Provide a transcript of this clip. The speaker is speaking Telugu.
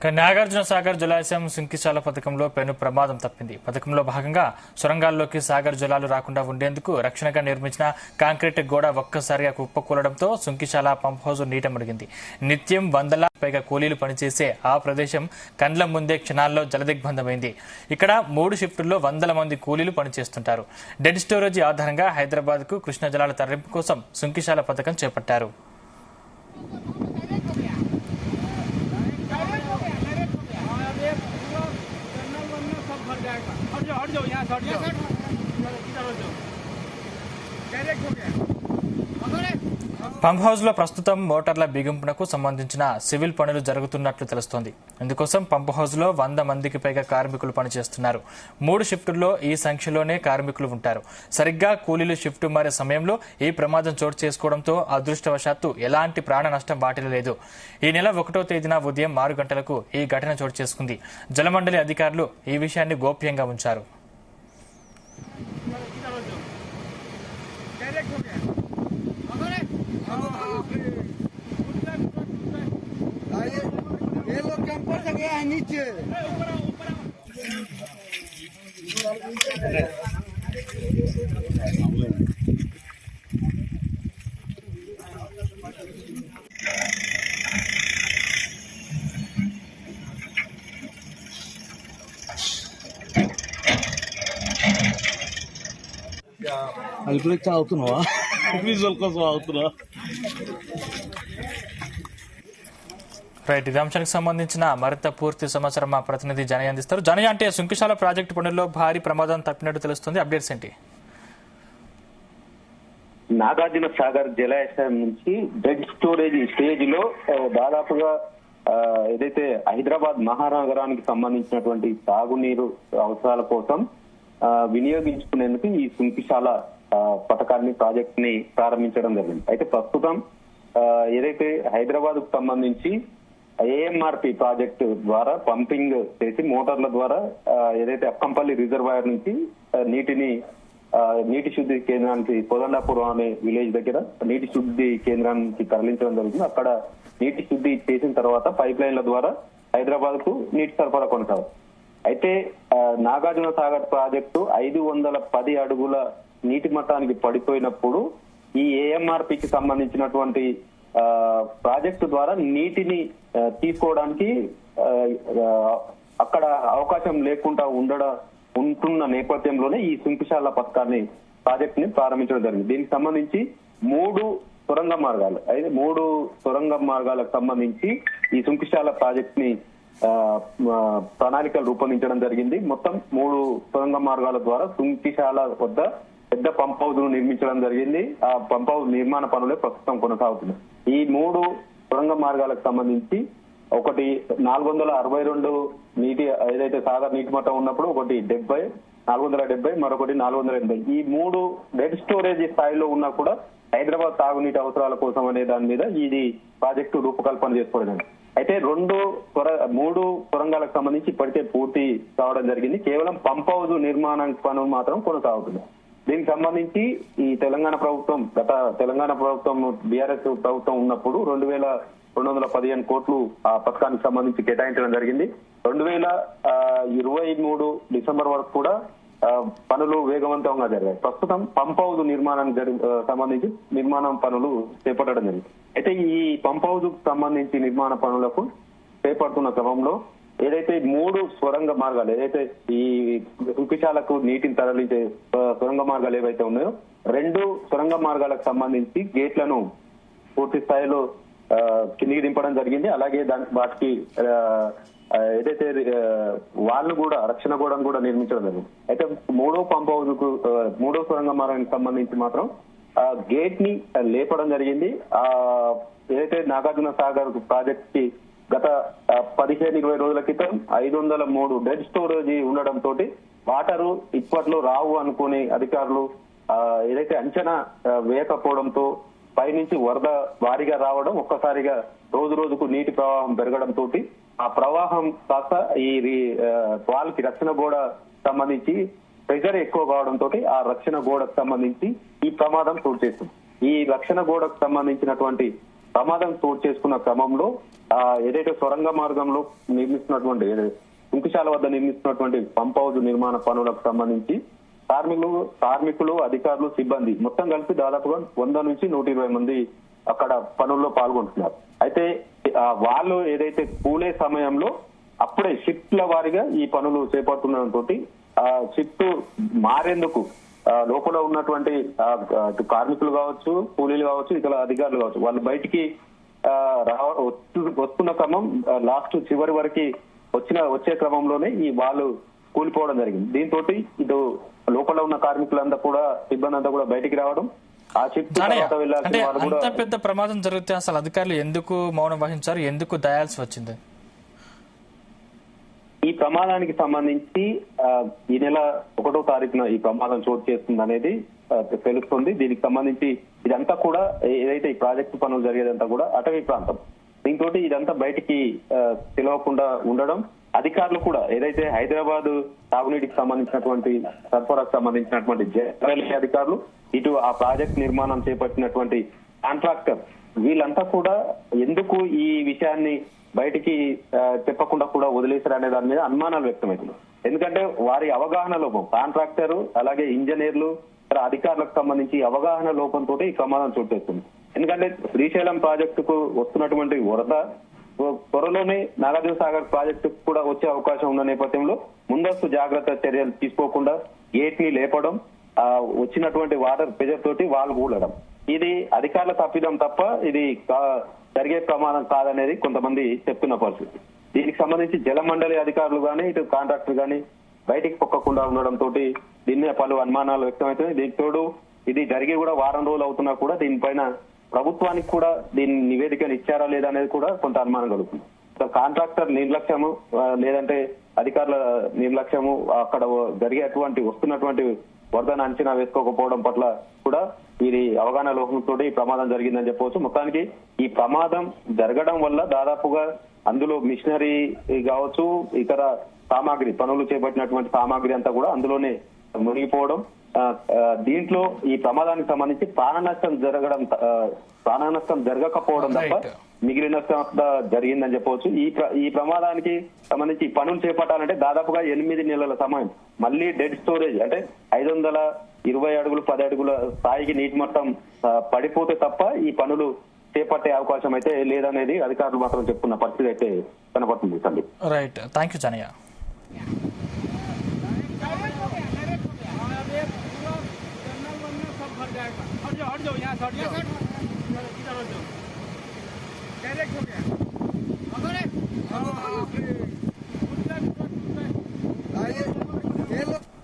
నాగార్జున సాగర్ జలాశయం సుంకిశాల పథకంలో పెను ప్రమాదం తప్పింది. పథకంలో భాగంగా సొరంగాల్లోకి సాగర్ జలాలు రాకుండా ఉండేందుకు రక్షణగా నిర్మించిన కాంక్రీట్ గోడ ఒక్కసారిగా కుప్పకూలడంతో సుంకిశాల పంప్ హౌస్ నీట మునిగింది. నిత్యం వందల పైగా కూలీలు పనిచేసే ఆ ప్రదేశం కండ్ల ముందే క్షణాల్లో జలదిగ్బంధమైంది. ఇక్కడ 3 షిఫ్టుల్లో వందల మంది కూలీలు పనిచేస్తుంటారు. డెడ్ స్టోరేజీ ఆధారంగా హైదరాబాద్ కు కృష్ణా జలాల తరలింపు కోసం సుంకిశాల పథకం చేపట్టారు. పంప్ హౌస్ లో ప్రస్తుతం మోటార్ల బిగింపునకు సంబంధించిన సివిల్ పనులు జరుగుతున్నట్లు తెలుస్తోంది. ఇందుకోసం పంప్ హౌస్ లో 100 మందికి పైగా కార్మికులు పనిచేస్తున్నారు. 3 షిఫ్టుల్లో ఈ సంఖ్యలోనే కార్మికులు ఉంటారు. సరిగ్గా కూలీలు షిఫ్ట్ మారే సమయంలో ఈ ప్రమాదం చోటు చేసుకోవడంతో అదృష్టవశాత్తు ఎలాంటి ప్రాణ నష్టం వాటిల్లలేదు. ఈ నెల 1వ తేదీన ఉదయం 6 గంటలకు ఈ ఘటన చోటు చేసుకుంది. జలమండలి అధికారులు ఈ విషయాన్ని గోప్యంగా ఉంచారు. ये लोग कैंपर से गया है नीचे। అల్పులే చావుతున్నావా విజువల్ కోసం అవుతున్నా రైట్. ఇదే అంశానికి సంబంధించిన మరింత పూర్తి సమాచారం మా ప్రతినిధి జనయ్య అందిస్తారు. జనయ్య, అంటే సుంకిశాల ప్రాజెక్టు పనుల్లో భారీ ప్రమాదం తప్పినట్టు తెలుస్తుంది. అప్డేట్స్ ఏంటి? నాగార్జున సాగర్ జలాశయం నుంచి డెడ్ స్టోరేజ్ స్టేజ్ లో దాదాపుగా ఏదైతే హైదరాబాద్ మహానగరానికి సంబంధించినటువంటి సాగునీరు అవసరాల కోసం వినియోగించుకునేందుకు ఈ సుంకిశాల పథకాన్ని ప్రాజెక్ట్ ని ప్రారంభించడం జరిగింది. అయితే ప్రస్తుతం ఏదైతే హైదరాబాద్ కు సంబంధించి ఏఎంఆర్పి ప్రాజెక్టు ద్వారా పంపింగ్ చేసి మోటార్ల ద్వారా ఏదైతే అక్కంపల్లి రిజర్వాయర్ నుంచి నీటి శుద్ధి కేంద్రానికి కోదండాపురం అనే విలేజ్ దగ్గర నీటి శుద్ధి కేంద్రానికి తరలించడం జరుగుతుంది. అక్కడ నీటి శుద్ధి చేసిన తర్వాత పైప్ లైన్ల ద్వారా హైదరాబాద్ కు నీటి సరఫరా కొనసాగుతుంది. అయితే నాగార్జున సాగర్ ప్రాజెక్టు 510 అడుగుల నీటి మట్టానికి పడిపోయినప్పుడు ఈ ఏఎంఆర్పికి సంబంధించినటువంటి ప్రాజెక్టు ద్వారా నీటిని తీసుకోవడానికి అక్కడ అవకాశం లేకుండా ఉంటున్న నేపథ్యంలోనే ఈ సుంకిశాల పథకాన్ని ప్రాజెక్ట్ ని ప్రారంభించడం జరిగింది. దీనికి సంబంధించి 3 సొరంగ మార్గాలు అయితే 3 సొరంగ మార్గాలకు సంబంధించి ఈ సుంకిశాల ప్రాజెక్ట్ ని ప్రణాళికలు రూపొందించడం జరిగింది. మొత్తం 3 సొరంగ మార్గాల ద్వారా సుంకిశాల వద్ద పెద్ద పంప్ హౌస్ ను నిర్మించడం జరిగింది. ఆ పంప్ హౌస్ నిర్మాణ పనులే ప్రస్తుతం కొనసాగుతున్నాయి. ఈ 3 సొరంగ మార్గాలకు సంబంధించి ఒకటి 462 నీటి ఏదైతే సాగర్ నీటి మట్టం ఉన్నప్పుడు ఒకటి 470 మరొకటి 480. ఈ 3 డెడ్ స్టోరేజ్ స్థాయిలో ఉన్నా కూడా హైదరాబాద్ తాగునీటి అవసరాల కోసం అనే దాని మీద ఇది ప్రాజెక్టు రూపకల్పన చేసుకోవడం. అయితే 3 సొరంగాలకు సంబంధించి ఇప్పటికే పూర్తి కావడం జరిగింది. కేవలం పంప్ హౌస్ నిర్మాణ పనులు మాత్రం కొనసాగుతున్నాయి. దీనికి సంబంధించి ఈ తెలంగాణ ప్రభుత్వం బీఆర్ఎస్ ప్రభుత్వం ఉన్నప్పుడు 2215 కోట్లు ఆ పథకానికి సంబంధించి కేటాయించడం జరిగింది. 2023 డిసెంబర్ వరకు కూడా పనులు వేగవంతంగా జరిగాయి. ప్రస్తుతం పంప్ హౌస్ నిర్మాణానికి సంబంధించి నిర్మాణం పనులు చేపట్టడం జరిగింది. అయితే ఈ పంప్ హౌస్ సంబంధించి నిర్మాణ పనులకు చేపడుతున్న క్రమంలో ఏదైతే 3 సొరంగ మార్గాలు ఏదైతే ఈ సుంకిశాలకు నీటిని తరలించే సొరంగ మార్గాలు ఏవైతే ఉన్నాయో 2 సొరంగ మార్గాలకు సంబంధించి గేట్లను పూర్తి స్థాయిలో కిందికి దింపడం జరిగింది. అలాగే వాటికి ఏదైతే వాళ్ళు కూడా రక్షణ గోడను కూడా నిర్మించడం జరిగింది. అయితే 3వ పంప్ హౌస్ కు 3వ సొరంగ మార్గానికి సంబంధించి మాత్రం గేట్ ని లేపడం జరిగింది. ఏదైతే నాగార్జున సాగర్ ప్రాజెక్ట్ కి గత 15-20 రోజుల క్రితం 503 డెడ్ స్టోరేజ్ ఉండడంతో వాటరు ఇప్పట్లో రావు అనుకుని అధికారులు ఏదైతే అంచనా వేయకపోవడంతో పైనుంచి వరద భారీగా రావడం, ఒక్కసారిగా రోజుకు నీటి ప్రవాహం పెరగడంతో ఆ ప్రవాహం కాస్త ఈ వాల్కి రక్షణ గోడ సంబంధించి ప్రెషర్ ఎక్కువ కావడంతో ఆ రక్షణ గోడకు సంబంధించి ఈ ప్రమాదం చోటు చేస్తుంది. ఈ రక్షణ గోడకు సంబంధించినటువంటి ప్రమాదం చోటు చేసుకున్న క్రమంలో ఏదైతే సొరంగ మార్గంలో నిర్మిస్తున్నటువంటి సుంకిశాల వద్ద నిర్మిస్తున్నటువంటి పంప్ హౌస్ నిర్మాణ పనులకు సంబంధించి కార్మికులు అధికారులు సిబ్బంది మొత్తం కలిపి దాదాపుగా 100 నుంచి 120 మంది అక్కడ పనుల్లో పాల్గొంటున్నారు. అయితే వాళ్ళు ఏదైతే కూలే సమయంలో అప్పుడే షిఫ్ట్ల వారీగా ఈ పనులు చేపడుతుండటంతో షిఫ్ట్ మారేందుకు లోపల ఉన్నటువంటి కార్మికులు కావచ్చు, కూలీలు కావచ్చు, ఇతర అధికారులు కావచ్చు, వాళ్ళు బయటికి వస్తున్న క్రమం లాస్ట్ చివరి వరకు వచ్చే క్రమంలోనే ఈ వాళ్ళు కూలిపోవడం జరిగింది. దీంతో ఇటు లోపల ఉన్న కార్మికులంతా కూడా సిబ్బంది అంతా కూడా బయటికి రావడం, ఆ షిఫ్ట్ అంటే అంత పెద్ద ప్రమాదం జరిగితే అసలు అధికారులు ఎందుకు మౌనం వహించారు, ఎందుకు దయాల్సి వచ్చింది? ఈ ప్రమాదానికి సంబంధించి ఈ నెల 1వ తారీఖున ఈ ప్రమాదం చోటు చేస్తుంది అనేది తెలుస్తుంది. దీనికి సంబంధించి ఇదంతా కూడా ఏదైతే ఈ ప్రాజెక్టు పనులు జరిగేదంతా కూడా అటవీ ప్రాంతం. దీంతో ఇదంతా బయటికి తెలియకుండా ఉండడం, అధికారులు కూడా ఏదైతే హైదరాబాద్ తాగునీటికి సంబంధించినటువంటి సరఫరాకు సంబంధించినటువంటి జనరల్ అధికారులు, ఇటు ఆ ప్రాజెక్ట్ నిర్మాణం చేపట్టినటువంటి కాంట్రాక్టర్, వీళ్ళంతా కూడా ఎందుకు ఈ విషయాన్ని బయటికి చెప్పకుండా కూడా వదిలేశారు అనే దాని మీద అనుమానాలు వ్యక్తమవుతున్నాయి. ఎందుకంటే వారి అవగాహన లోపం, కాంట్రాక్టర్ అలాగే ఇంజనీర్లు అధికారులకు సంబంధించి అవగాహన లోపంతో ఈ ప్రమాదం చోటు చేసుకుంది. ఎందుకంటే శ్రీశైలం ప్రాజెక్టుకు వస్తున్నటువంటి వరద త్వరలోనే నాగార్జున సాగర్ ప్రాజెక్టు కూడా వచ్చే అవకాశం ఉన్న నేపథ్యంలో ముందస్తు జాగ్రత్త చర్యలు తీసుకోకుండా గేట్ ని లేపడం, వచ్చినటువంటి వాటర్ ప్రెజర్ తోటి వాళ్ళు కూలడం, ఇది అధికారుల తప్పిదం తప్ప ఇది జరిగే ప్రమాదం కాదనేది కొంతమంది చెప్తున్న పరిస్థితి. దీనికి సంబంధించి జలమండలి అధికారులు గానీ, ఇటు కాంట్రాక్టర్ గానీ బయటికి పొక్కకుండా ఉండడం తోటి దీన్ని పలు అనుమానాలు వ్యక్తమవుతున్నాయి. దీనికి తోడు ఇది జరిగి కూడా వారం రోజులు అవుతున్నా కూడా దీనిపైన ప్రభుత్వానికి కూడా దీని నివేదికను ఇచ్చారా లేదా అనేది కూడా కొంత అనుమానం కలుగుతుంది. కాంట్రాక్టర్ నిర్లక్ష్యము లేదంటే అధికారుల నిర్లక్ష్యము, అక్కడ జరిగేటువంటి వస్తున్నటువంటి వరదను అంచనా వేసుకోకపోవడం పట్ల కూడా ఇది అవగాహన లోపంతో ఈ ప్రమాదం జరిగిందని చెప్పవచ్చు. మొత్తానికి ఈ ప్రమాదం జరగడం వల్ల దాదాపుగా అందులో మిషనరీ కావచ్చు, ఇతర సామాగ్రి, పనులు చేపట్టినటువంటి సామాగ్రి అంతా కూడా అందులోనే మునిగిపోవడం, దీంట్లో ఈ ప్రమాదానికి సంబంధించి ప్రాణ నష్టం జరగకపోవడం తప్ప మిగిలిన నష్టం జరిగిందని చెప్పవచ్చు. ఈ ప్రమాదానికి సంబంధించి పనులు చేపట్టాలంటే దాదాపుగా 8 నెలల సమయం, మళ్ళీ డెడ్ స్టోరేజ్ అంటే 520 అడుగులు 10 అడుగుల స్థాయికి నీటి మట్టం పడిపోతే తప్ప ఈ పనులు చేపట్టే అవకాశం అయితే లేదనేది అధికారులు మాత్రం చెప్తున్న పరిస్థితి అయితే కనపడుతుంది. Sandeep, right, thank you Janaiah. हट जाओ यहाँ से हट जाओ, डायरेक्ट हो गया।